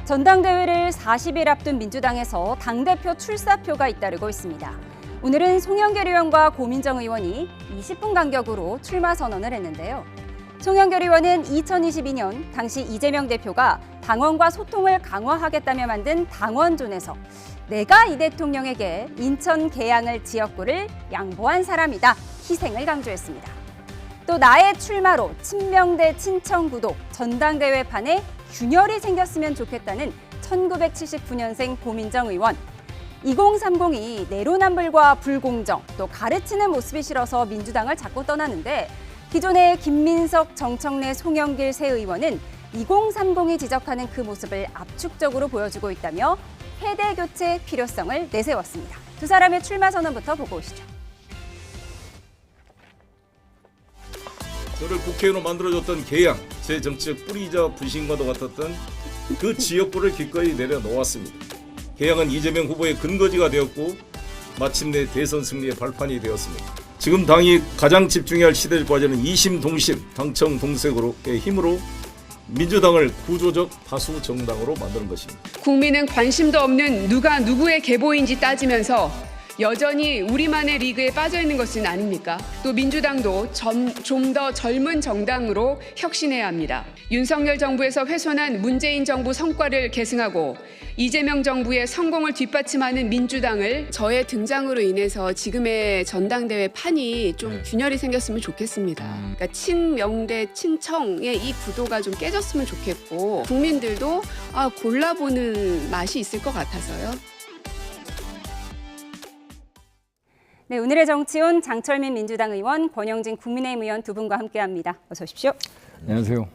전당대회를 40일 앞둔 민주당에서 당대표 출사표가 잇따르고 있습니다. 오늘은 송영길 의원과 고민정 의원이 20분 간격으로 출마 선언을 했는데요. 송영길 의원은 2022년 당시 이재명 대표가 당원과 소통을 강화하겠다며 만든 당원존에서 내가 이 대통령에게 인천 계양을 지역구를 양보한 사람이다. 희생을 강조했습니다. 또 나의 출마로 친명 대 친청 구도 전당대회판에 균열이 생겼으면 좋겠다는 1979년생 고민정 의원. 2030이 내로남불과 불공정, 또 가르치는 모습이 싫어서 민주당을 자꾸 떠나는데 기존의 김민석, 정청래, 송영길 세 의원은 2030이 지적하는 그 모습을 압축적으로 보여주고 있다며 세대 교체 필요성을 내세웠습니다. 두 사람의 출마 선언부터 보고 오시죠. 저를 국회의원으로 만들어줬던 계양, 제 정치적 뿌리이자 부신과도 같았던 그 지역구를 기꺼이 내려놓았습니다. 계양은 이재명 후보의 근거지가 되었고 마침내 대선 승리의 발판이 되었습니다. 지금 당이 가장 집중해야 할 시대적 과제는 이심동심, 당청동색으로의 힘으로 민주당을 구조적 다수 정당으로 만드는 것입니다. 국민은 관심도 없는 누가 누구의 계보인지 따지면서 여전히 우리만의 리그에 빠져 있는 것은 아닙니까? 또 민주당도 좀 더 젊은 정당으로 혁신해야 합니다. 윤석열 정부에서 훼손한 문재인 정부 성과를 계승하고 이재명 정부의 성공을 뒷받침하는 민주당을 저의 등장으로 인해서 지금의 전당대회 판이 좀 균열이 생겼으면 좋겠습니다. 그러니까 친명 대 친청의 이 구도가 좀 깨졌으면 좋겠고 국민들도 골라보는 맛이 있을 것 같아서요. 네, 오늘의 정치온 장철민 민주당 의원, 권영진 국민의힘 의원 두 분과 함께합니다. 어서 오십시오. 안녕하세요.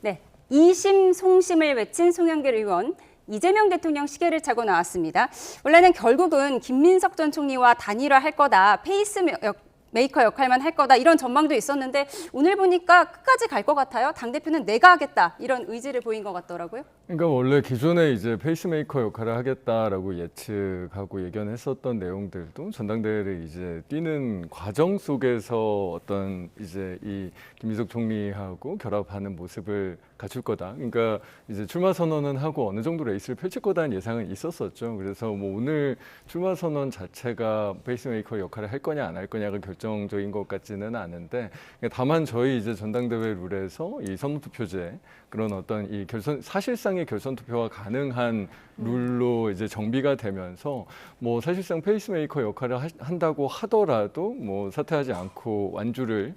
네, 이심송심을 외친 송영길 의원, 이재명 대통령 시계를 차고 나왔습니다. 원래는 결국은 김민석 전 총리와 단일화할 거다, 페이스메이커 역할만 할 거다 이런 전망도 있었는데 오늘 보니까 끝까지 갈 것 같아요. 당대표는 내가 하겠다 이런 의지를 보인 것 같더라고요. 그러니까 원래 기존에 이제 페이스메이커 역할을 하겠다라고 예측하고 예견했었던 내용들도 전당대회를 이제 뛰는 과정 속에서 어떤 이제 이 김민석 총리하고 결합하는 모습을 갖출 거다. 그러니까 이제 출마 선언은 하고 어느 정도 레이스를 펼칠 거다는 예상은 있었었죠. 그래서 뭐 오늘 출마 선언 자체가 페이스메이커 역할을 할 거냐 안 할 거냐가 결정적인 것 같지는 않은데 다만 저희 이제 전당대회 룰에서 이 선거투표제 그런 어떤 이 사실상의 결선 투표가 가능한 룰로 이제 정비가 되면서 뭐 사실상 페이스메이커 역할을 한다고 하더라도 뭐 사퇴하지 않고 완주를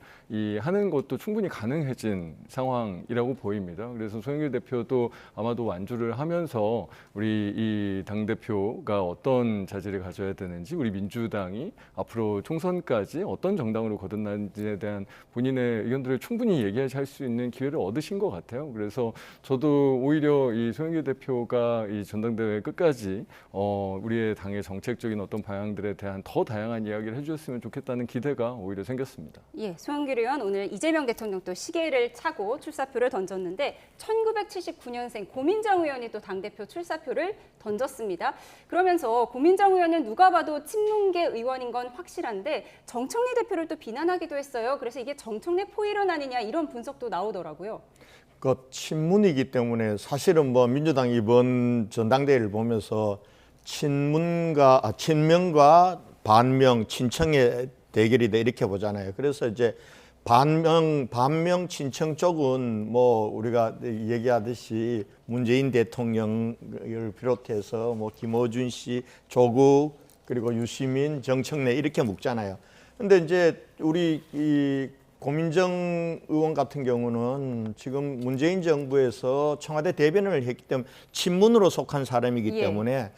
하는 것도 충분히 가능해진 상황이라고 보입니다. 그래서 송영길 대표도 아마도 완주를 하면서 우리 이 당대표가 어떤 자질을 가져야 되는지 우리 민주당이 앞으로 총선까지 어떤 정당으로 거듭나는지에 대한 본인의 의견들을 충분히 얘기할 수 있는 기회를 얻으신 것 같아요. 그래서 저도 오히려 이 송영길 대표가 이 전당대회 끝까지 우리의 당의 정책적인 어떤 방향들에 대한 더 다양한 이야기를 해주셨으면 좋겠다는 기대가 오히려 생겼습니다. 예, 송영길 의원 오늘 이재명 대통령도 시계를 차고 출사표를 던졌는데 1979년생 고민정 의원이 또 당대표 출사표를 던졌습니다. 그러면서 고민정 의원은 누가 봐도 친문계 의원인 건 확실한데 정청래 대표를 또 비난하기도 했어요. 그래서 이게 정청래 포일원 아니냐 이런 분석도 나오더라고요. 그 친문이기 때문에 사실은 뭐 민주당 이번 전당대회를 보면서 친명과 반명, 친청의 대결이다 이렇게 보잖아요. 그래서 이제 반명 친청 쪽은 뭐 우리가 얘기하듯이 문재인 대통령을 비롯해서 뭐 김어준 씨, 조국 그리고 유시민, 정청래 이렇게 묶잖아요. 근데 이제 우리 이 고민정 의원 같은 경우는 지금 문재인 정부에서 청와대 대변인을 했기 때문에 친문으로 속한 사람이기 때문에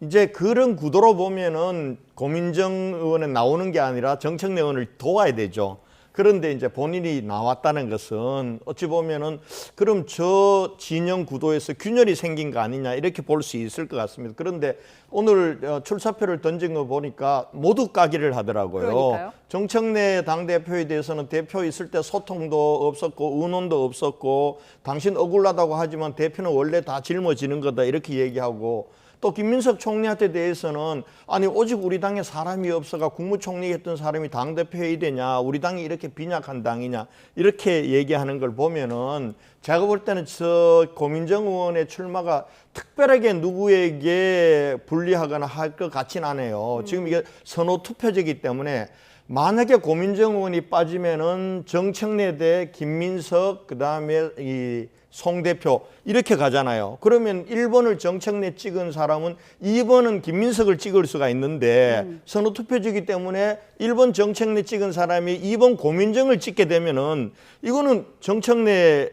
이제 그런 구도로 보면은 고민정 의원에 나오는 게 아니라 정청래 의원을 도와야 되죠. 그런데 이제 본인이 나왔다는 것은 어찌 보면은 그럼 저 진영 구도에서 균열이 생긴 거 아니냐 이렇게 볼 수 있을 것 같습니다. 그런데 오늘 출사표를 던진 거 보니까 모두 까기를 하더라고요. 그러니까요. 정청래 당대표에 대해서는 대표 있을 때 소통도 없었고 의논도 없었고 당신 억울하다고 하지만 대표는 원래 다 짊어지는 거다 이렇게 얘기하고 또 김민석 총리한테 대해서는 아니 오직 우리 당에 사람이 없어가 국무총리 했던 사람이 당대표 해야 되냐, 우리 당이 이렇게 빈약한 당이냐 이렇게 얘기하는 걸 보면은 제가 볼 때는 저 고민정 의원의 출마가 특별하게 누구에게 불리하거나 할 것 같진 않아요. 지금 이게 선호 투표제이기 때문에 만약에 고민정 의원이 빠지면은 정청래 대 김민석 그다음에 이 송 대표 이렇게 가잖아요. 그러면 1번을 정청래 찍은 사람은 2번은 김민석을 찍을 수가 있는데 선호 투표제이기 때문에 1번 정청래 찍은 사람이 2번 고민정을 찍게 되면은 이거는 정청래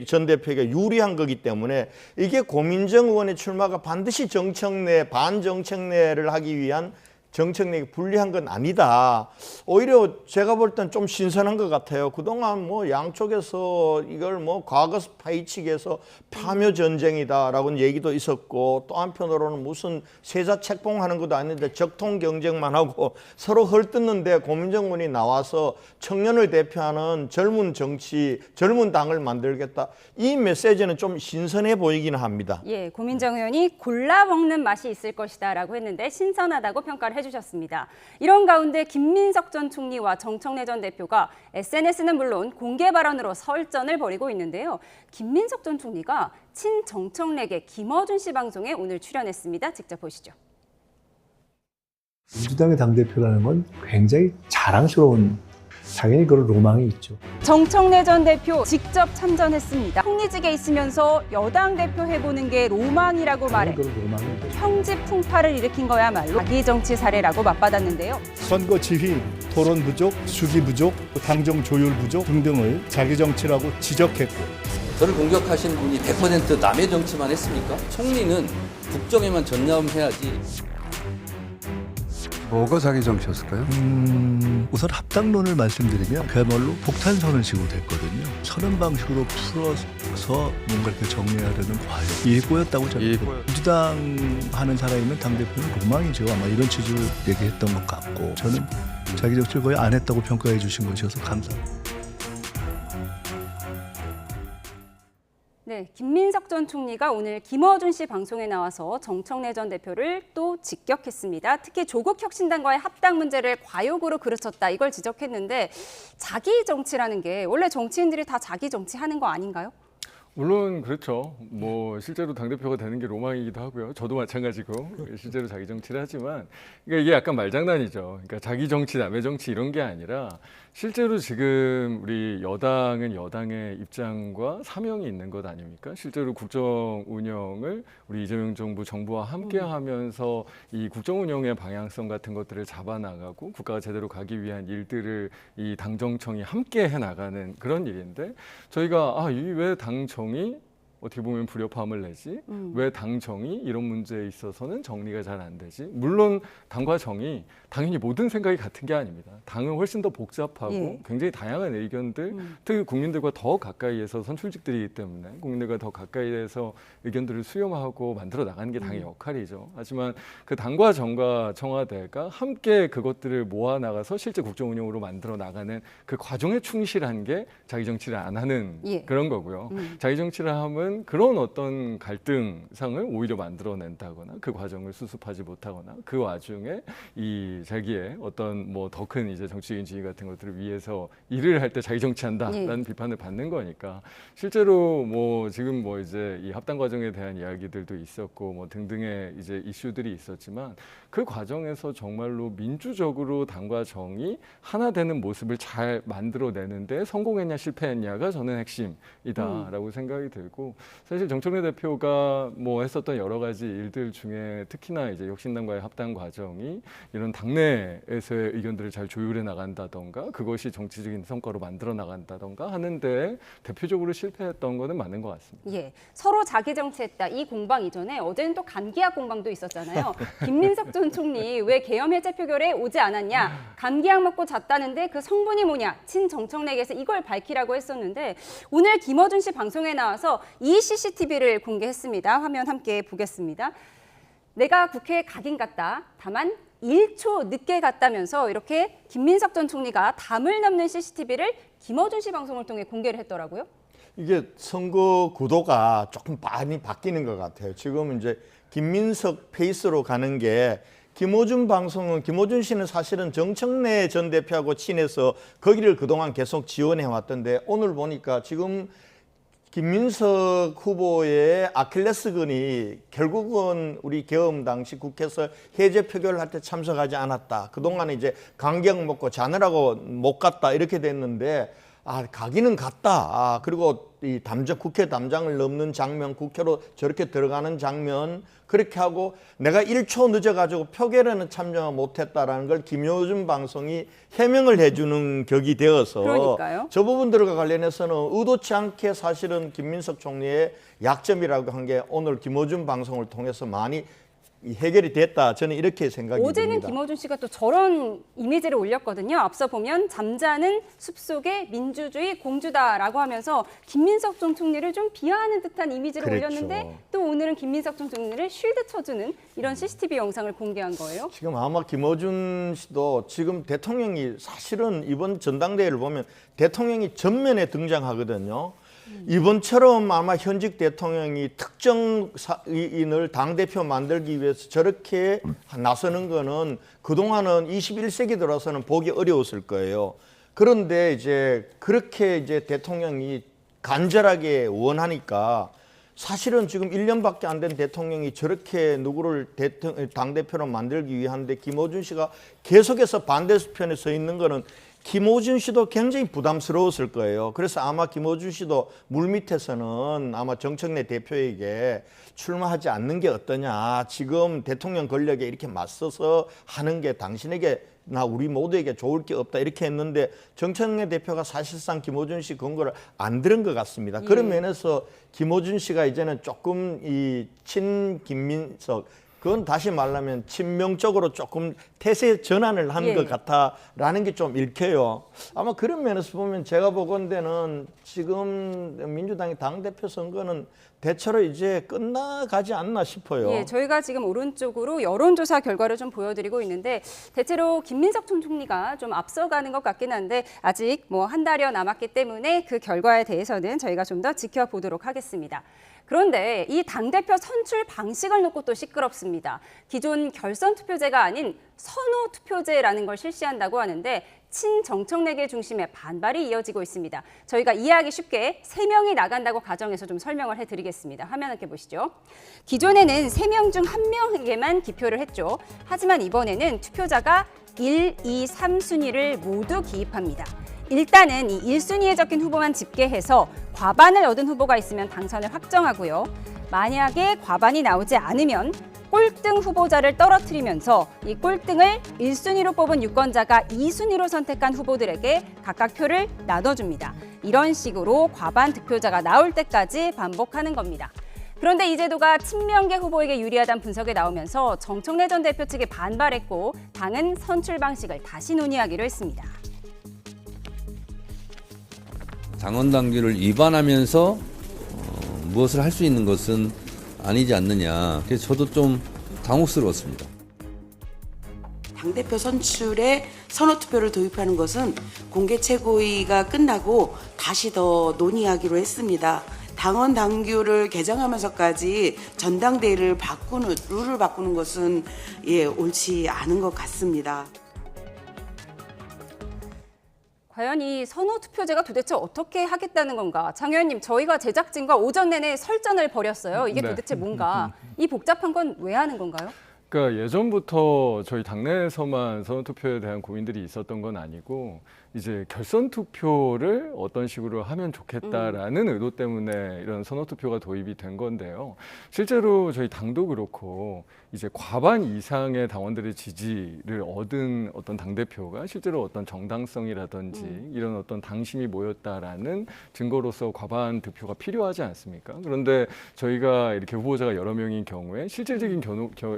전 대표에게 유리한 거기 때문에 이게 고민정 의원의 출마가 반드시 정청래, 반정청래를 하기 위한 정청래에게 불리한 건 아니다. 오히려 제가 볼 땐 좀 신선한 것 같아요. 그동안 뭐 양쪽에서 이걸 뭐 과거 파헤치기에서 파묘 전쟁이다라고는 얘기도 있었고 또 한편으로는 무슨 세자 책봉하는 것도 아닌데 적통 경쟁만 하고 서로 헐뜯는데 고민정 의원이 나와서 청년을 대표하는 젊은 정치, 젊은 당을 만들겠다. 이 메시지는 좀 신선해 보이기는 합니다. 예, 고민정 의원이 골라 먹는 맛이 있을 것이다라고 했는데 신선하다고 평가를 해주셨습니다. 이런 가운데 김민석 전 총리와 정청래 전 대표가 SNS는 물론 공개 발언으로 설전을 벌이고 있는데요. 김민석 전 총리가 친정청래계 김어준 씨 방송에 오늘 출연했습니다. 직접 보시죠. 민주당의 당대표라는 건 굉장히 자랑스러운, 당연히 그런 로망이 있죠. 정청래 전 대표 직접 참전했습니다. 총리직에 있으면서 여당 대표 해보는 게 로망이라고 말해 그런 로망이 있죠. 평지 풍파를 일으킨 거야말로 자기 정치 사례라고 맞받았는데요. 선거 지휘, 토론 부족, 수기 부족, 당정 조율 부족 등등을 자기 정치라고 지적했고 저를 공격하신 분이 100% 남의 정치만 했습니까? 총리는 국정에만 전념해야지. 뭐가 자기 정치였을까요? 우선 합당론을 말씀드리면 그야말로 폭탄선언 식으로 됐거든요. 선언 방식으로 풀어서 뭔가 이렇게 정리하려는 과정. 이게 꼬였다고 저는. 민주당 하는 사람이면 당대표는 로망이죠. 아마 이런 취지로 얘기했던 것 같고 저는 자기 정치를 거의 안 했다고 평가해 주신 것이어서 감사합니다. 네, 김민석 전 총리가 오늘 김어준 씨 방송에 나와서 정청래 전 대표를 또 직격했습니다. 특히 조국 혁신당과의 합당 문제를 과욕으로 그르쳤다 이걸 지적했는데 자기 정치라는 게 원래 정치인들이 다 자기 정치하는 거 아닌가요? 물론 그렇죠. 뭐 실제로 당대표가 되는 게 로망이기도 하고요. 저도 마찬가지고 실제로 자기 정치를 하지만 그러니까 이게 약간 말장난이죠. 그러니까 자기 정치, 남의 정치 이런 게 아니라 실제로 지금 우리 여당은 여당의 입장과 사명이 있는 것 아닙니까? 실제로 국정 운영을 우리 이재명 정부와 함께 하면서 이 국정 운영의 방향성 같은 것들을 잡아나가고 국가가 제대로 가기 위한 일들을 이 당정청이 함께 해나가는 그런 일인데 저희가 이 왜 당정이 어떻게 보면 불협화음을 내지? 왜 당정이 이런 문제에 있어서는 정리가 잘 안 되지? 물론 당과 정이 당연히 모든 생각이 같은 게 아닙니다. 당은 훨씬 더 복잡하고 예. 굉장히 다양한 의견들, 특히 국민들과 더 가까이에서 선출직들이기 때문에 국민들과 더 가까이에서 의견들을 수렴하고 만들어 나가는 게 당의 역할이죠. 하지만 그 당과 정과 청와대가 함께 그것들을 모아 나가서 실제 국정 운영으로 만들어 나가는 그 과정에 충실한 게 자기 정치를 안 하는 예. 그런 거고요. 자기 정치를 하면 그런 어떤 갈등상을 오히려 만들어낸다거나 그 과정을 수습하지 못하거나 그 와중에 이 자기의 어떤 뭐 더 큰 이제 정치적인 지위 같은 것들을 위해서 일을 할 때 자기 정치한다라는 비판을 받는 거니까 실제로 뭐 지금 뭐 이제 이 합당 과정에 대한 이야기들도 있었고 뭐 등등의 이제 이슈들이 있었지만 그 과정에서 정말로 민주적으로 당과 정이 하나 되는 모습을 잘 만들어내는데 성공했냐 실패했냐가 저는 핵심이다라고 생각이 들고 사실 정청래 대표가 뭐 했었던 여러 가지 일들 중에 특히나 이제 혁신당과의 합당 과정이 이런 당내에서의 의견들을 잘 조율해 나간다던가 그것이 정치적인 성과로 만들어 나간다던가 하는데 대표적으로 실패했던 거는 맞는 것 같습니다. 예, 서로 자기 정치했다. 이 공방 이전에 어제는 또 감기약 공방도 있었잖아요. 김민석 전 총리 왜 계엄 해제 표결에 오지 않았냐? 감기약 먹고 잤다는데 그 성분이 뭐냐? 친정청래계에서 이걸 밝히라고 했었는데 오늘 김어준 씨 방송에 나와서 이 CCTV를 공개했습니다. 화면 함께 보겠습니다. 내가 국회에 가긴 갔다. 다만 1초 늦게 갔다면서 이렇게 김민석 전 총리가 담을 넘는 CCTV를 김어준 씨 방송을 통해 공개를 했더라고요. 이게 선거 구도가 조금 많이 바뀌는 것 같아요. 지금 이제 김민석 페이스로 가는 게 김어준 방송은 김어준 씨는 사실은 정청래 전 대표하고 친해서 거기를 그동안 계속 지원해 왔던데 오늘 보니까 지금 김민석 후보의 아킬레스건이 결국은 우리 계엄 당시 국회에서 해제 표결을 할 때 참석하지 않았다. 그동안 이제 간격 먹고 자느라고 못 갔다 이렇게 됐는데 가기는 갔다. 그리고 이 국회 담장을 넘는 장면, 국회로 저렇게 들어가는 장면 그렇게 하고 내가 1초 늦어가지고 표결에는 참여 못했다라는 걸 김어준 방송이 해명을 해주는 격이 되어서 그러니까요. 저 부분들과 관련해서는 의도치 않게 사실은 김민석 총리의 약점이라고 한 게 오늘 김어준 방송을 통해서 많이 해결이 됐다. 저는 이렇게 생각이 어제는 듭니다. 김어준 씨가 또 저런 이미지를 올렸거든요. 앞서 보면 잠자는 숲속의 민주주의 공주다라고 하면서 김민석 전 총리를 좀 비하하는 듯한 이미지를 그랬죠. 올렸는데 또 오늘은 김민석 전 총리를 쉴드 쳐주는 이런 CCTV 영상을 공개한 거예요. 지금 아마 김어준 씨도 지금 대통령이 사실은 이번 전당대회를 보면 대통령이 전면에 등장하거든요. 이번처럼 아마 현직 대통령이 특정인을 당대표 만들기 위해서 저렇게 나서는 거는 그동안은 21세기 들어서는 보기 어려웠을 거예요. 그런데 이제 그렇게 이제 대통령이 간절하게 원하니까 사실은 지금 1년밖에 안 된 대통령이 저렇게 누구를 당대표로 만들기 위한데 김어준 씨가 계속해서 반대편에 서 있는 거는 김어준 씨도 굉장히 부담스러웠을 거예요. 그래서 아마 김어준 씨도 물밑에서는 아마 정청래 대표에게 출마하지 않는 게 어떠냐. 지금 대통령 권력에 이렇게 맞서서 하는 게 당신에게 나 우리 모두에게 좋을 게 없다 이렇게 했는데 정청래 대표가 사실상 김어준 씨 권고를 안 들은 것 같습니다. 그런 면에서 김어준 씨가 이제는 조금 이 친김민석 그건 다시 말하면 친명적으로 조금 태세 전환을 한 것 같다라는 게 좀 읽혀요. 아마 그런 면에서 보면 제가 보건대는 지금 민주당의 당대표 선거는 대체로 이제 끝나가지 않나 싶어요. 예, 저희가 지금 오른쪽으로 여론조사 결과를 좀 보여드리고 있는데 대체로 김민석 전 총리가 좀 앞서가는 것 같긴 한데 아직 뭐 한 달여 남았기 때문에 그 결과에 대해서는 저희가 좀 더 지켜보도록 하겠습니다. 그런데 이 당대표 선출 방식을 놓고 또 시끄럽습니다. 기존 결선 투표제가 아닌 선호 투표제라는 걸 실시한다고 하는데 친정청래계 중심의 반발이 이어지고 있습니다. 저희가 이해하기 쉽게 3명이 나간다고 가정해서 좀 설명을 해드리겠습니다. 화면 함께 보시죠. 기존에는 3명 중 1명에게만 기표를 했죠. 하지만 이번에는 투표자가 1, 2, 3순위를 모두 기입합니다. 일단은 이 1순위에 적힌 후보만 집계해서 과반을 얻은 후보가 있으면 당선을 확정하고요. 만약에 과반이 나오지 않으면 꼴등 후보자를 떨어뜨리면서 이 꼴등을 1순위로 뽑은 유권자가 2순위로 선택한 후보들에게 각각 표를 나눠줍니다. 이런 식으로 과반 득표자가 나올 때까지 반복하는 겁니다. 그런데 이 제도가 친명계 후보에게 유리하다는 분석이 나오면서 정청래 전 대표 측이 반발했고 당은 선출 방식을 다시 논의하기로 했습니다. 당원 당규를 위반하면서 무엇을 할 수 있는 것은 아니지 않느냐. 그래서 저도 좀 당혹스러웠습니다. 당대표 선출에 선호투표를 도입하는 것은 공개 최고위가 끝나고 다시 더 논의하기로 했습니다. 당원 당규를 개정하면서까지 전당대회를 룰을 바꾸는 것은 옳지 않은 것 같습니다. 과연 이 선호 투표제가 도대체 어떻게 하겠다는 건가? 장 의원님, 저희가 제작진과 오전 내내 설전을 벌였어요. 이게 도대체 뭔가? 이 복잡한 건 왜 하는 건가요? 그러니까 예전부터 저희 당내에서만 선호투표에 대한 고민들이 있었던 건 아니고 이제 결선 투표를 어떤 식으로 하면 좋겠다라는 의도 때문에 이런 선호투표가 도입이 된 건데요. 실제로 저희 당도 그렇고 이제 과반 이상의 당원들의 지지를 얻은 어떤 당대표가 실제로 어떤 정당성이라든지 이런 어떤 당심이 모였다라는 증거로서 과반 득표가 필요하지 않습니까? 그런데 저희가 이렇게 후보자가 여러 명인 경우에 실질적인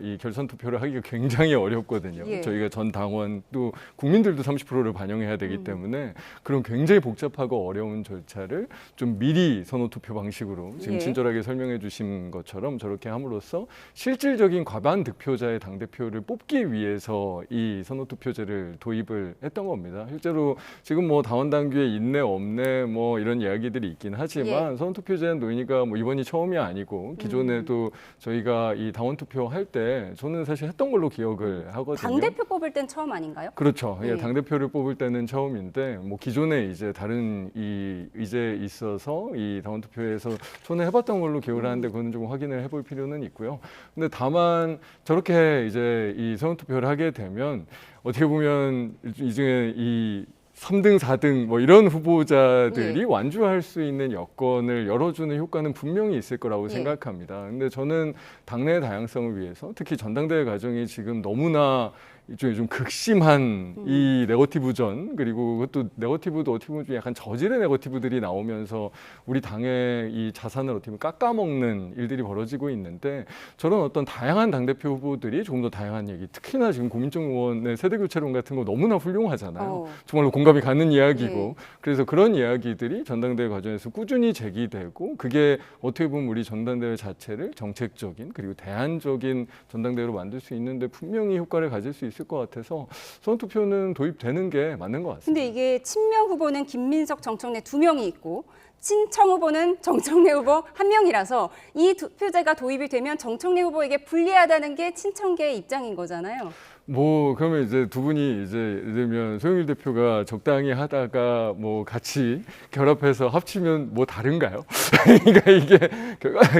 이 결선 투표를 하기가 굉장히 어렵거든요. 예. 저희가 전 당원도 국민들도 30%를 반영해야 되기 때문에 그런 굉장히 복잡하고 어려운 절차를 좀 미리 선호투표 방식으로 지금 예. 친절하게 설명해 주신 것처럼 저렇게 함으로써 실질적인 과반 득표자의 당대표를 뽑기 위해서 이 선호투표제를 도입을 했던 겁니다. 실제로 지금 뭐 당원당규에 있네 없네 뭐 이런 이야기들이 있긴 하지만 선호투표제는 논의가 뭐 이번이 처음이 아니고 기존에도 저희가 이 당원투표 할 때 저는 사실 했던 걸로 기억을 하거든요. 당대표 뽑을 땐 처음 아닌가요? 그렇죠. 예, 예. 당대표를 뽑을 때는 처음인데 뭐 기존에 이제 다른 이 의제에 있어서 이 당원투표에서 저는 해봤던 걸로 기억을 하는데 그거는 좀 확인을 해볼 필요는 있고요. 근데 다만 저렇게 이제 이 선거투표를 하게 되면 어떻게 보면 이중에 이 3등, 4등 뭐 이런 후보자들이 완주할 수 있는 여건을 열어주는 효과는 분명히 있을 거라고 생각합니다. 근데 저는 당내 다양성을 위해서 특히 전당대회 과정이 지금 너무나 일종의 좀 극심한 이 네거티브전 그리고 그것도 네거티브도 어떻게 보면 좀 약간 저질의 네거티브들이 나오면서 우리 당의 이 자산을 어떻게 보면 깎아먹는 일들이 벌어지고 있는데 저런 어떤 다양한 당대표 후보들이 조금 더 다양한 얘기 특히나 지금 고민정 의원의 세대교체론 같은 거 너무나 훌륭하잖아요. 정말로 공감이 가는 이야기고 그래서 그런 이야기들이 전당대회 과정에서 꾸준히 제기되고 그게 어떻게 보면 우리 전당대회 자체를 정책적인 그리고 대안적인 전당대회로 만들 수 있는데 분명히 효과를 가질 수 있을 것 같아서 선거투표는 도입되는 게 맞는 것 같습니다. 근데 이게 친명 후보는 김민석, 정청래 2명이 있고 친청 후보는 정청래 후보 1명이라서 이 투표제가 도입이 되면 정청래 후보에게 불리하다는 게 친청계의 입장인 거잖아요. 뭐 그러면 이제 두 분이 이제 예를 들면 소영일 대표가 적당히 하다가 뭐 같이 결합해서 합치면 뭐 다른가요? 그러니까 이게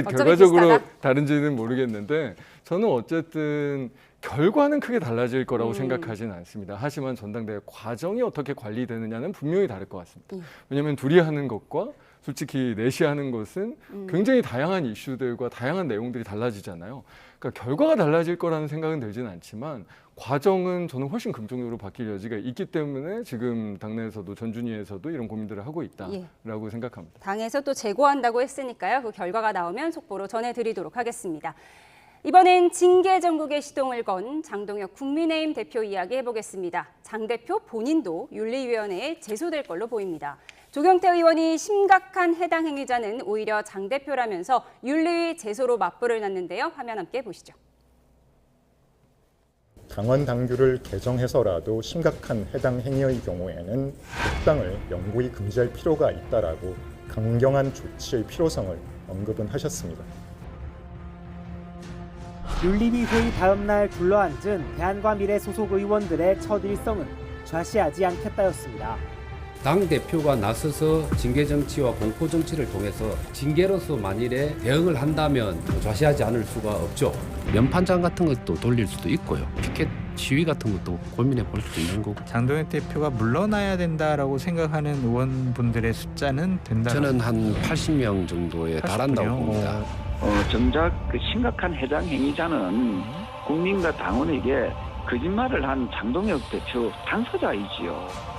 결과적으로 비슷하다? 다른지는 모르겠는데 저는 어쨌든 결과는 크게 달라질 거라고 생각하지는 않습니다. 하지만 전당대회 과정이 어떻게 관리되느냐는 분명히 다를 것 같습니다. 왜냐하면 둘이 하는 것과 솔직히 넷이 하는 것은 굉장히 다양한 이슈들과 다양한 내용들이 달라지잖아요. 그러니까 결과가 달라질 거라는 생각은 들지는 않지만 과정은 저는 훨씬 긍정적으로 바뀔 여지가 있기 때문에 지금 당내에서도 전준위에서도 이런 고민들을 하고 있다라고 생각합니다. 당에서 또 재고한다고 했으니까요. 그 결과가 나오면 속보로 전해드리도록 하겠습니다. 이번엔 징계 정국의 시동을 건 장동혁 국민의힘 대표 이야기 해보겠습니다. 장 대표 본인도 윤리위원회에 제소될 걸로 보입니다. 조경태 의원이 심각한 해당 행위자는 오히려 장 대표라면서 윤리위 제소로 맞불을 놨는데요. 화면 함께 보시죠. 당원 당규를 개정해서라도 심각한 해당 행위의 경우에는 합당을 영구히 금지할 필요가 있다라고 강경한 조치의 필요성을 언급은 하셨습니다. 윤리위 회의 다음 날 둘러앉은 대한과미래 소속 의원들의 첫 일성은 좌시하지 않겠다였습니다. 당대표가 나서서 징계정치와 공포정치를 통해서 징계로서 만일에 대응을 한다면 좌시하지 않을 수가 없죠. 면판장 같은 것도 돌릴 수도 있고요. 피켓 시위 같은 것도 고민해 볼 수도 있는 거고. 장동혁 대표가 물러나야 된다라고 생각하는 의원분들의 숫자는 된다. 저는 한 80명 정도에 달한다고 봅니다. 정작 그 심각한 해당 행위자는 국민과 당원에게 거짓말을 한 장동혁 대표 당사자이지요.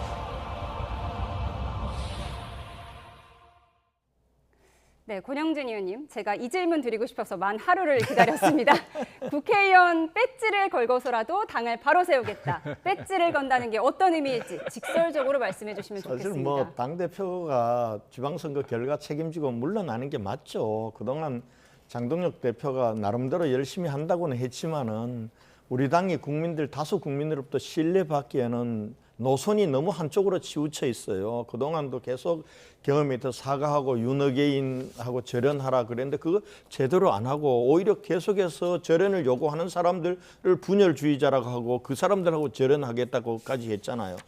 네, 권영진 의원님, 제가 이 질문 드리고 싶어서 만 하루를 기다렸습니다. 국회의원 배지를 걸고서라도 당을 바로 세우겠다. 배지를 건다는 게 어떤 의미일지 직설적으로 말씀해 주시면 좋겠습니다. 사실 뭐 당대표가 지방선거 결과 책임지고 물러나는 게 맞죠. 그동안 장동혁 대표가 나름대로 열심히 한다고는 했지만은 우리 당이 국민들 다수 국민으로부터 신뢰받기에는 노선이 너무 한쪽으로 치우쳐 있어요. 그동안도 계속 경험에 더 사과하고 윤어게인하고 절연하라 그랬는데 그거 제대로 안 하고 오히려 계속해서 절연을 요구하는 사람들을 분열주의자라고 하고 그 사람들하고 절연하겠다고까지 했잖아요.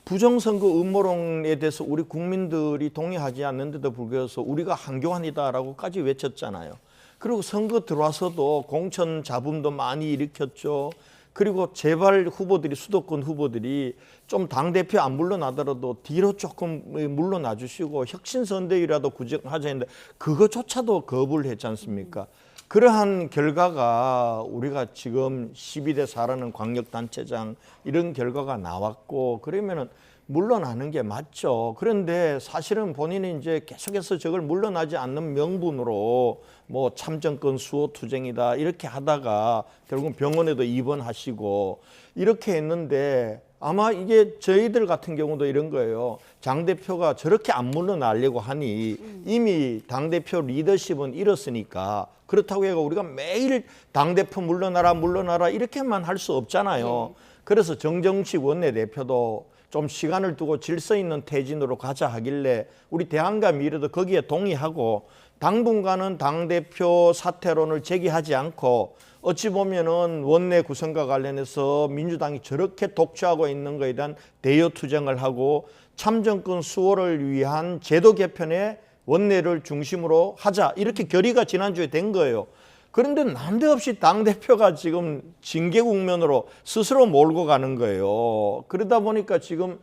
부정선거 음모론에 대해서 우리 국민들이 동의하지 않는데도 불구해서 우리가 한교환이다라고까지 외쳤잖아요. 그리고 선거 들어와서도 공천 잡음도 많이 일으켰죠. 그리고 재발 후보들이 수도권 후보들이 좀 당대표 안 물러나더라도 뒤로 조금 물러나 주시고 혁신선대위라도 구정하자 했는데 그거조차도 거부를 했지 않습니까? 그러한 결과가 우리가 지금 12대 4라는 광역단체장 이런 결과가 나왔고 그러면은 물러나는 게 맞죠. 그런데 사실은 본인이 이제 계속해서 저걸 물러나지 않는 명분으로 뭐 참정권 수호 투쟁이다 이렇게 하다가 결국 병원에도 입원하시고 이렇게 했는데 아마 이게 저희들 같은 경우도 이런 거예요. 당대표가 저렇게 안 물러나려고 하니 이미 당대표 리더십은 잃었으니까 그렇다고 해서 우리가 매일 당대표 물러나라 이렇게만 할 수 없잖아요. 그래서 정정식 원내대표도 좀 시간을 두고 질서 있는 퇴진으로 가자 하길래 우리 대안과 미래도 거기에 동의하고 당분간은 당대표 사퇴론을 제기하지 않고 어찌 보면은 원내 구성과 관련해서 민주당이 저렇게 독주하고 있는 것에 대한 대여 투쟁을 하고 참정권 수호를 위한 제도 개편에 원내를 중심으로 하자 이렇게 결의가 지난주에 된 거예요. 그런데 난데없이 당대표가 지금 징계 국면으로 스스로 몰고 가는 거예요. 그러다 보니까 지금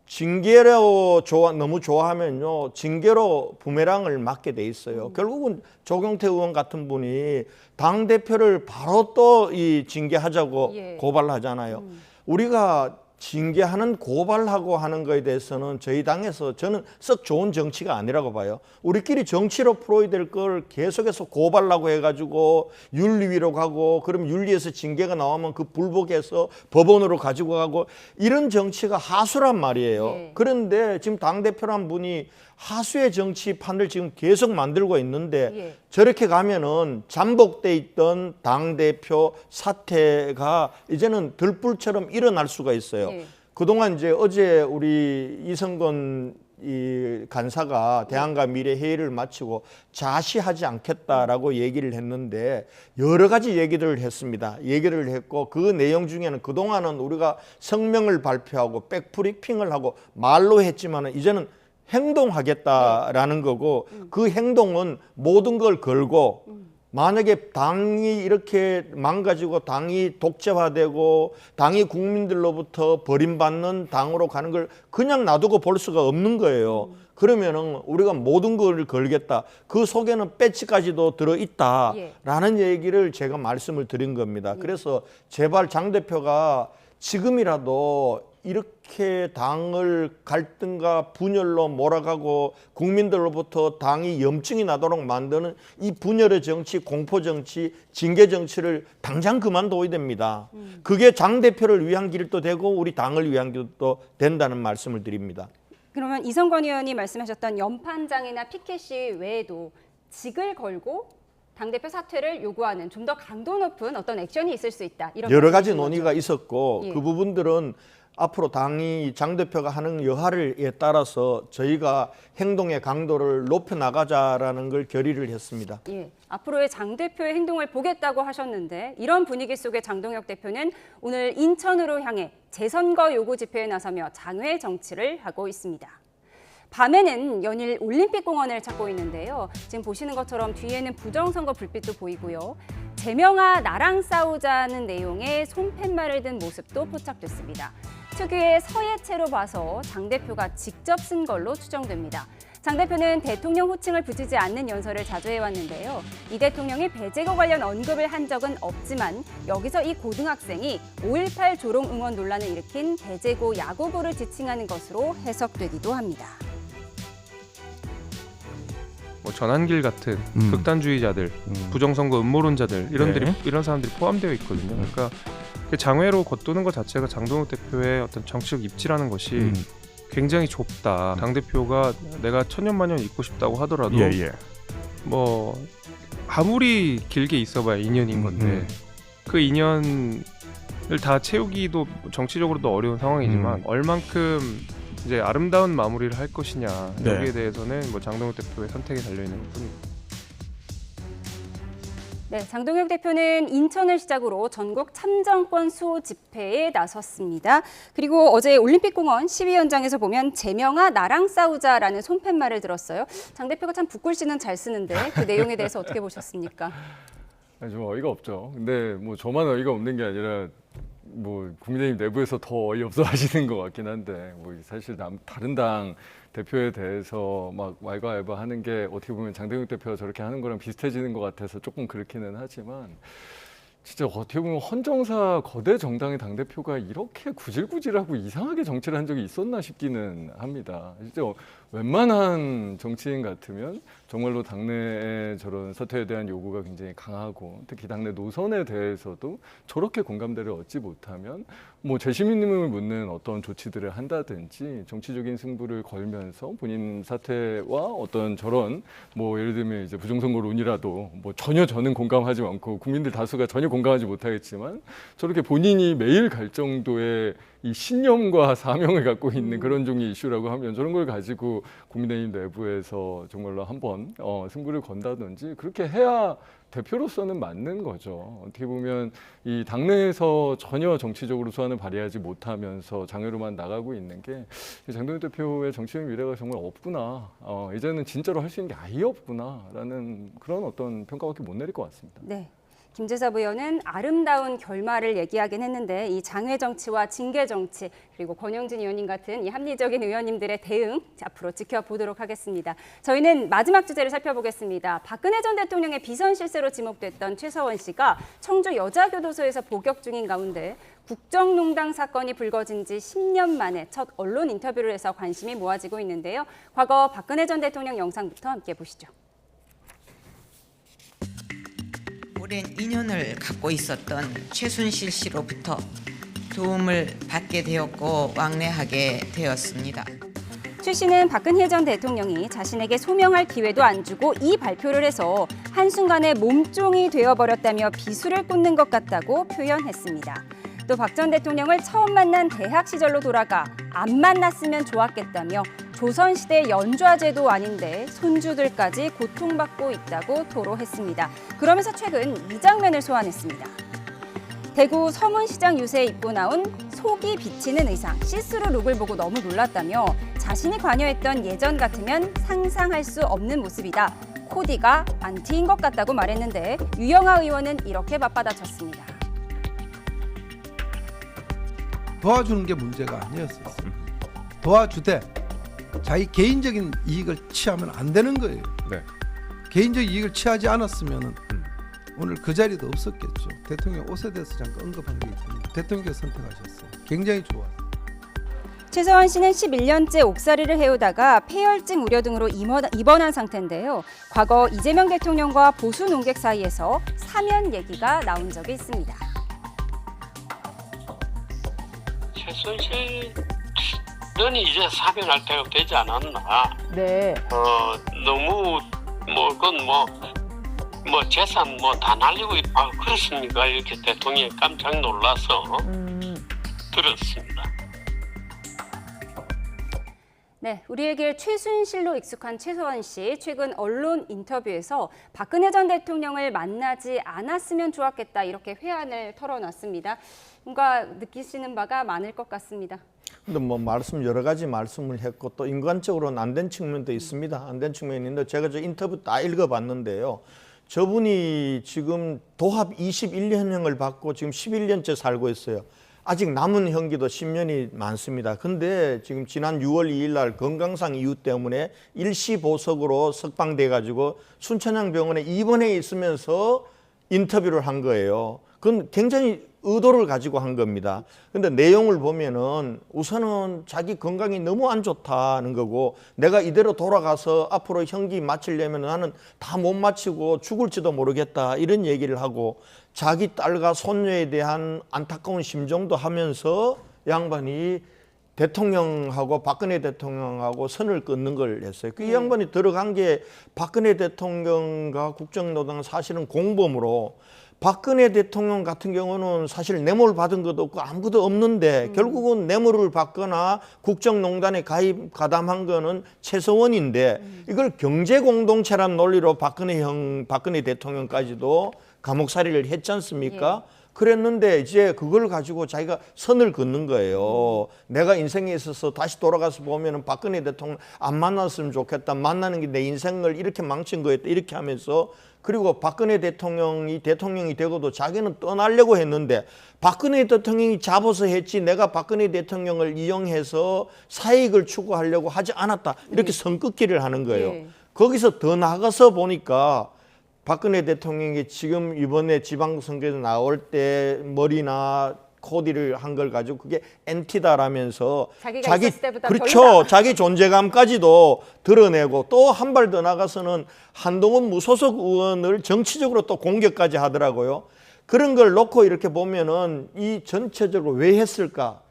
징계로 너무 좋아하면요, 징계로 부메랑을 맞게 돼 있어요. 결국은 조경태 의원 같은 분이 당대표를 바로 또 이 징계하자고 고발하잖아요. 우리가 징계하는 고발하고 하는 거에 대해서는 저희 당에서 저는 썩 좋은 정치가 아니라고 봐요. 우리끼리 정치로 풀어야 될 걸 계속해서 고발하고 해가지고 윤리위로 가고 그럼 윤리에서 징계가 나오면 그 불복해서 법원으로 가지고 가고 이런 정치가 하수란 말이에요. 그런데 지금 당대표란 분이 하수의 정치판을 지금 계속 만들고 있는데 저렇게 가면은 잠복돼 있던 당대표 사태가 이제는 들불처럼 일어날 수가 있어요. 그동안 이제 어제 우리 이성건 이 간사가 대안과 미래 회의를 마치고 자시하지 않겠다라고 얘기를 했는데 여러 가지 얘기를 했습니다. 얘기를 했고 그 내용 중에는 그동안은 우리가 성명을 발표하고 백브리핑을 하고 말로 했지만은 이제는 행동하겠다라는 거고 그 행동은 모든 걸 걸고 만약에 당이 이렇게 망가지고 당이 독재화되고 당이 국민들로부터 버림받는 당으로 가는 걸 그냥 놔두고 볼 수가 없는 거예요. 그러면은 우리가 모든 걸 걸겠다. 그 속에는 배치까지도 들어있다라는 얘기를 제가 말씀을 드린 겁니다. 그래서 제발 장 대표가 지금이라도 이렇게 당을 갈등과 분열로 몰아가고 국민들로부터 당이 염증이 나도록 만드는 이 분열의 정치, 공포 정치, 징계 정치를 당장 그만둬야 됩니다. 그게 장 대표를 위한 길도 되고 우리 당을 위한 길도 된다는 말씀을 드립니다. 그러면 이성건 의원이 말씀하셨던 연판장이나 피켓이 외에도 직을 걸고 당대표 사퇴를 요구하는 좀 더 강도 높은 어떤 액션이 있을 수 있다. 이런 여러 가지 거죠. 논의가 있었고 그 부분들은 앞으로 당이 장 대표가 하는 여하에 따라서 저희가 행동의 강도를 높여나가자라는 걸 결의를 했습니다. 앞으로의 장 대표의 행동을 보겠다고 하셨는데 이런 분위기 속에 장동혁 대표는 오늘 인천으로 향해 재선거 요구 집회에 나서며 장외 정치를 하고 있습니다. 밤에는 연일 올림픽공원을 찾고 있는데요. 지금 보시는 것처럼 뒤에는 부정선거 불빛도 보이고요. 제명아 나랑 싸우자는 내용의 손팻말을 든 모습도 포착됐습니다. 특유의 서예체로 봐서 장 대표가 직접 쓴 걸로 추정됩니다. 장 대표는 대통령 호칭을 붙이지 않는 연설을 자주 해왔는데요. 이 대통령이 배제거 관련 언급을 한 적은 없지만 여기서 이 고등학생이 5.18 조롱 응원 논란을 일으킨 배제고 야구부를 지칭하는 것으로 해석되기도 합니다. 뭐 전한길 같은 극단주의자들, 부정선거 음모론자들 이런 사람들이 포함되어 있거든요. 그러니까 장외로 겉도는 것 자체가 장동혁 대표의 어떤 정치적 입지라는 것이 굉장히 좁다. 당 대표가 내가 천년만년 있고 싶다고 하더라도 뭐 아무리 길게 있어봐야 2년인 건데 그 2년을 다 채우기도 정치적으로도 어려운 상황이지만 얼만큼 이제 아름다운 마무리를 할 것이냐 여기에 대해서는 뭐 장동혁 대표의 선택에 달려 있는 것뿐입니다. 네, 장동혁 대표는 인천을 시작으로 전국 참정권 수호 집회에 나섰습니다. 그리고 어제 올림픽공원 시위 현장에서 보면 제명아 나랑 싸우자라는 손팻말을 들었어요. 장 대표가 참 붓글씨는 잘 쓰는데 그 내용에 대해서 어떻게 보셨습니까? 좀 어이가 없죠. 근데 뭐 저만 어이가 없는 게 아니라 뭐 국민의힘 내부에서 더 어이없어 하시는 것 같긴 한데 뭐 사실 다른 당 대표에 대해서 막 왈가왈부하는 게 어떻게 보면 장동혁 대표가 저렇게 하는 거랑 비슷해지는 것 같아서 조금 그렇기는 하지만 진짜 어떻게 보면 헌정사 거대 정당의 당대표가 이렇게 구질구질하고 이상하게 정치를 한 적이 있었나 싶기는 합니다. 진짜 웬만한 정치인 같으면 정말로 당내에 저런 사퇴에 대한 요구가 굉장히 강하고 특히 당내 노선에 대해서도 저렇게 공감대를 얻지 못하면 뭐 재시민임을 묻는 어떤 조치들을 한다든지 정치적인 승부를 걸면서 본인 사퇴와 어떤 저런 뭐 예를 들면 이제 부정선거론이라도 뭐 전혀 저는 공감하지 않고 국민들 다수가 전혀 공감하지 못하겠지만 저렇게 본인이 매일 갈 정도의 이 신념과 사명을 갖고 있는 그런 종류의 이슈라고 하면 저런 걸 가지고 국민의힘 내부에서 정말로 한번 승부를 건다든지 그렇게 해야 대표로서는 맞는 거죠. 어떻게 보면 이 당내에서 전혀 정치적으로 수완을 발휘하지 못하면서 장외로만 나가고 있는 게 장동혁 대표의 정치적 미래가 정말 없구나. 이제는 진짜로 할 수 있는 게 아예 없구나라는 그런 어떤 평가밖에 못 내릴 것 같습니다. 네. 김재섭 의원은 아름다운 결말을 얘기하긴 했는데 이 장외 정치와 징계 정치 그리고 권영진 의원님 같은 이 합리적인 의원님들의 대응 앞으로 지켜보도록 하겠습니다. 저희는 마지막 주제를 살펴보겠습니다. 박근혜 전 대통령의 비선 실세로 지목됐던 최서원 씨가 청주 여자교도소에서 복역 중인 가운데 국정농단 사건이 불거진 지 10년 만에 첫 언론 인터뷰를 해서 관심이 모아지고 있는데요. 과거 박근혜 전 대통령 영상부터 함께 보시죠. 오랜 인연을 갖고 있었던 최순실 씨로부터 도움을 받게 되었고 왕래하게 되었습니다. 최 씨는 박근혜 전 대통령이 자신에게 소명할 기회도 안 주고 이 발표를 해서 한순간에 몸종이 되어버렸다며 비수를 꽂는 것 같다고 표현했습니다. 또 박 전 대통령을 처음 만난 대학 시절로 돌아가 안 만났으면 좋았겠다며 조선시대 연좌제도 아닌데 손주들까지 고통받고 있다고 토로했습니다. 그러면서 최근 이 장면을 소환했습니다. 대구 서문시장 유세에 입고 나온 속이 비치는 의상, 시스루 룩을 보고 너무 놀랐다며 자신이 관여했던 예전 같으면 상상할 수 없는 모습이다. 코디가 안티인 것 같다고 말했는데 유영하 의원은 이렇게 맞받아쳤습니다. 도와주는 게 문제가 아니었어요. 도와주되 자기 개인적인 이익을 취하면 안 되는 거예요. 네. 개인적 이익을 취하지 않았으면 오늘 그 자리도 없었겠죠. 대통령 옷에 대해서 잠깐 언급한 게 있습니다. 대통령께서 선택하셨어요. 굉장히 좋아요. 최서원 씨는 11년째 옥살이를 해오다가 폐혈증 우려 등으로 입원한 상태인데요. 과거 이재명 대통령과 보수 농객 사이에서 사면 얘기가 나온 적이 있습니다. 최순실은 이제 사면할 때가 되지 않았나? 네. 너무 그건 재산 다 날리고 그렇습니까? 이렇게 대통령이 깜짝 놀라서 들었습니다. 네, 우리에게 최순실로 익숙한 최서원 씨, 최근 언론 인터뷰에서 박근혜 전 대통령을 만나지 않았으면 좋았겠다 이렇게 회한을 털어놨습니다. 뭔가 느끼시는 바가 많을 것 같습니다. 근데 뭐 여러 가지 말씀을 했고 또 인간적으로는 안 된 측면도 있습니다. 안 된 측면이 있는데 제가 저 인터뷰 다 읽어봤는데요. 저분이 지금 도합 21년형을 받고 지금 11년째 살고 있어요. 아직 남은 형기도 10년이 많습니다. 근데 지금 지난 6월 2일 날 건강상 이유 때문에 일시보석으로 석방돼 가지고 순천향병원에 입원해 있으면서 인터뷰를 한 거예요. 그건 굉장히 의도를 가지고 한 겁니다. 근데 내용을 보면은 우선은 자기 건강이 너무 안 좋다는 거고 내가 이대로 돌아가서 앞으로 형기 마치려면 나는 다 못 마치고 죽을지도 모르겠다 이런 얘기를 하고 자기 딸과 손녀에 대한 안타까운 심정도 하면서 양반이 대통령하고 박근혜 대통령하고 선을 끊는 걸 했어요. 그 양반이 들어간 게 박근혜 대통령과 국정농단 사실은 공범으로 박근혜 대통령 같은 경우는 사실 뇌물 받은 것도 없고 아무것도 없는데 결국은 뇌물을 받거나 국정농단에 가담한 거는 최서원인데 이걸 경제공동체란 논리로 박근혜 대통령까지도 감옥살이를 했지 않습니까? 예. 그랬는데 이제 그걸 가지고 자기가 선을 긋는 거예요. 내가 인생에 있어서 다시 돌아가서 보면은 박근혜 대통령 안 만났으면 좋겠다. 만나는 게 내 인생을 이렇게 망친 거였다. 이렇게 하면서 그리고 박근혜 대통령이 되고도 자기는 떠나려고 했는데 박근혜 대통령이 잡아서 했지 내가 박근혜 대통령을 이용해서 사익을 추구하려고 하지 않았다. 이렇게 선긋기를 하는 거예요. 거기서 더 나가서 보니까 박근혜 대통령이 지금 이번에 지방선거에서 나올 때 머리나 코디를 한 걸 가지고 그게 엔티다라면서 자기가 있었을 때보다 그렇죠. 별로다. 자기 존재감까지도 드러내고 또 한 발 더 나가서는 한동훈 무소속 의원을 정치적으로 또 공격까지 하더라고요. 그런 걸 놓고 이렇게 보면은 이 전체적으로 왜 했을까?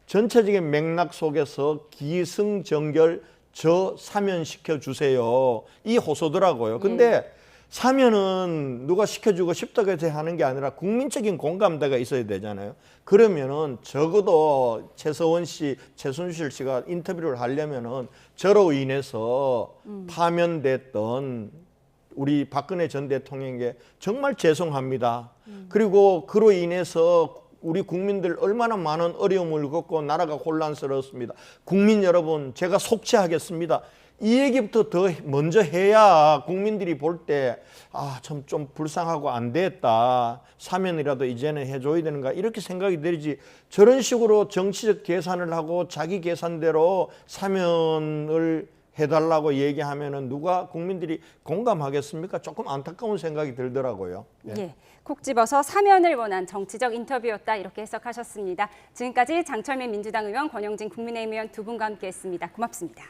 전체적인 맥락 속에서 기승전결 저 사면시켜 주세요. 이 호소더라고요. 근데 사면은 누가 시켜주고 싶다고 해서 하는 게 아니라 국민적인 공감대가 있어야 되잖아요. 그러면은 적어도 최서원 씨, 최순실 씨가 인터뷰를 하려면은 저로 인해서 파면됐던 우리 박근혜 전 대통령에게 정말 죄송합니다. 그리고 그로 인해서 우리 국민들 얼마나 많은 어려움을 겪고 나라가 혼란스러웠습니다. 국민 여러분, 제가 속죄하겠습니다. 이 얘기부터 더 먼저 해야 국민들이 볼 때 좀 불쌍하고 안 됐다. 사면이라도 이제는 해줘야 되는가 이렇게 생각이 들지. 저런 식으로 정치적 계산을 하고 자기 계산대로 사면을 해달라고 얘기하면은 누가 국민들이 공감하겠습니까? 조금 안타까운 생각이 들더라고요. 예, 콕 집어서 사면을 원한 정치적 인터뷰였다 이렇게 해석하셨습니다. 지금까지 장철민 민주당 의원, 권영진 국민의힘 의원 두 분과 함께했습니다. 고맙습니다.